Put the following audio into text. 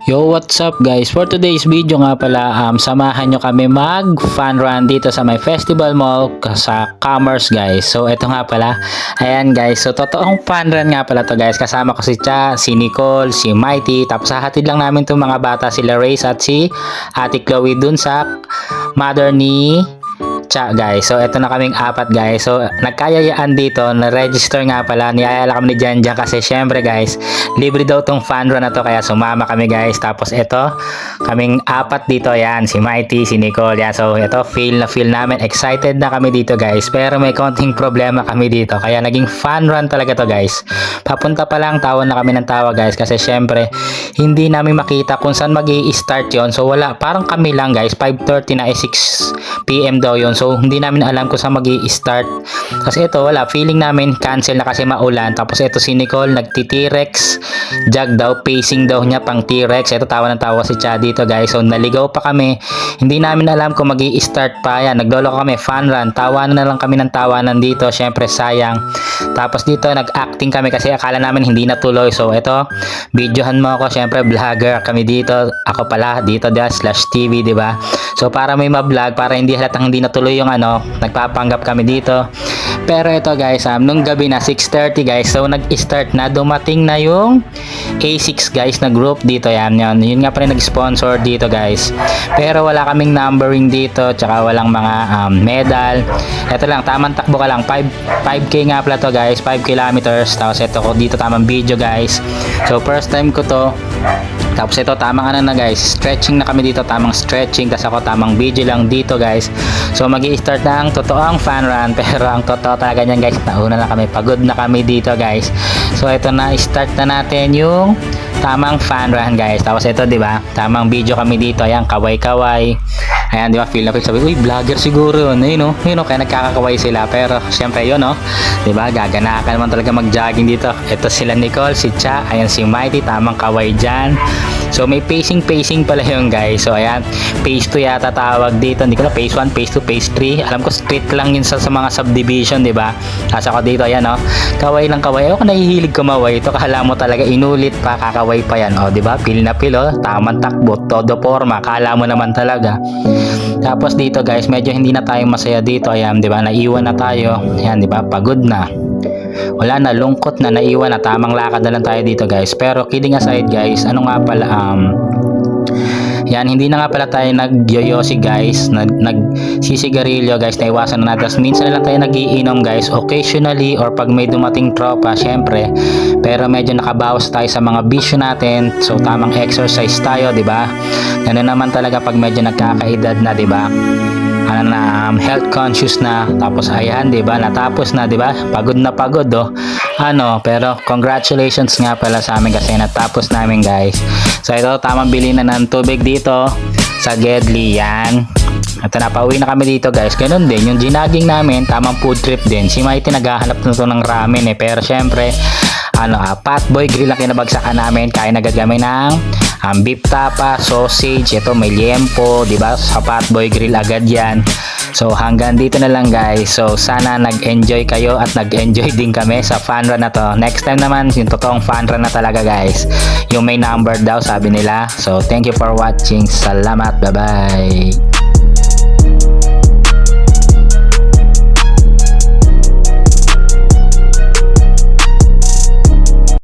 Yo, what's up guys? For today's video nga pala, samahan nyo kami mag fun run dito sa may festival mall sa Commerce guys. So ito nga pala, ayan guys, so totoong fun run nga pala to guys. Kasama ko si Cha, si Nicole, si Mighty, tapos hahatid lang namin itong mga bata, sila Race at si Ate Chloe dun sa mother ni Cha guys. So ito na kaming apat guys. So nagkayayaan dito, na-register nga pala, niyayala kami ni Janjan kasi syempre guys, libre daw tong fun run na to kaya sumama kami guys. Tapos ito, kaming apat dito, yan, si Mighty, si Nicole, yan. So ito, feel namin, excited na kami dito guys. Pero may konting problema kami dito kaya naging fun run talaga to guys. Papunta pa lang, tawa na kami ng tawa guys kasi syempre hindi namin makita kung saan mag-i-start yon. So wala, parang kami lang guys, 5:30 na 6 PM daw yon. So hindi namin alam kung saan mag-i-start. Kasi ito wala, feeling namin cancel na kasi maulan. Tapos ito si Nicole nagti-T-Rex jog daw, pacing daw niya pang T-Rex. Ito tawa ng tawa si Cha dito guys. So naligaw pa kami. Hindi namin alam kung mag-i-start pa yan. Nagloloko kami, fun run. Tawanan na lang kami ng tawanan dito. Syempre sayang. Tapos dito nag-acting kami kasi akala namin hindi natuloy. So ito, videohan mo ako. Syempre vlogger kami dito. Ako pala dito /TV, di ba? So para may ma-vlog, para hindi halatang hindi natuloy yung nagpapanggap kami dito. Pero ito guys, nung gabi na 6:30 guys, so nag-start na, dumating na yung A6 guys na group dito, yan yun nga pa rin nag-sponsor dito guys. Pero wala kaming numbering dito, tsaka walang mga medal. Ito lang, tamang takbo ka lang, 5k nga pala to guys, 5 kilometers. Tapos ito ko dito, tamang video guys. So first time ko to. Tapos ito, tamang na guys, stretching na kami dito, tamang stretching. Tapos ako, tamang video lang dito guys. So magi-start na ang totoong fun run. Pero ang totoo talaga niyan guys, nauna na kami, pagod na kami dito guys. So ito na, start na natin yung tamang fun run guys. Tapos ito, di ba, tamang video kami dito, ayan, kaway-kaway. Ayan, di ba, feel na feel, sabi, uy, vlogger siguro yun, yun, kaya nagkakakaway sila. Pero syempre yun, di ba, gaganakan naman talaga mag-jogging dito. Ito sila Nicole, si Cha, ayan si Mighty, tamang kaway dyan. So may pacing pala yun guys. So ayan, phase 2 yata tawag dito, hindi ko na, phase 1, phase 2, phase 3. Alam ko street lang yun sa mga subdivision, di ba? Tapos ako dito, ayan, kaway lang kaway. Ako nahihilig kumaway. Ito kala mo talaga inulit pa, kakaway pa yan, di ba? Feel na feel, tamang takbo, todo forma, kala mo naman talaga. Tapos dito guys, medyo hindi na tayo masaya dito, ayan, di ba? Naiwan na tayo, ayan, di ba? Pagod na. Wala na, lungkot na, naiwan na, tamang lakad na lang tayo dito guys. Pero kidding aside guys, ano nga pala, yan, hindi na nga pala tayo nagyoyosi guys, nagsisigarilyo guys, naiwasan na natin. Minsan na lang tayo nagiinom guys, occasionally or pag may dumating tropa, syempre. Pero medyo nakabawas tayo sa mga bisyo natin. So tamang exercise tayo, di ba? Ganun naman talaga pag medyo nagkakaedad na, di ba? Health conscious na. Tapos ayan, di ba, natapos na, di ba? Pagod na pagod, pero congratulations nga pala sa amin kasi natapos namin guys. So ito, tamang bili na ng tubig dito sa Gedli, yan. At napauwi na kami dito guys. Ganun din yung ginaging namin, tamang food trip din. Si Mighty naghahanap na to ng ramen pero syempre Patboy Grill ang kinabagsakan namin. Kaya nagagami ng beef tapa, sausage, ito may liempo, di ba? Sa Patboy Grill agad yan. So hanggang dito na lang guys. So sana nag-enjoy kayo at nag-enjoy din kami sa fun run na to. Next time naman yung totoong fun run na talaga guys, yung may number daw sabi nila. So thank you for watching. Salamat, bye bye.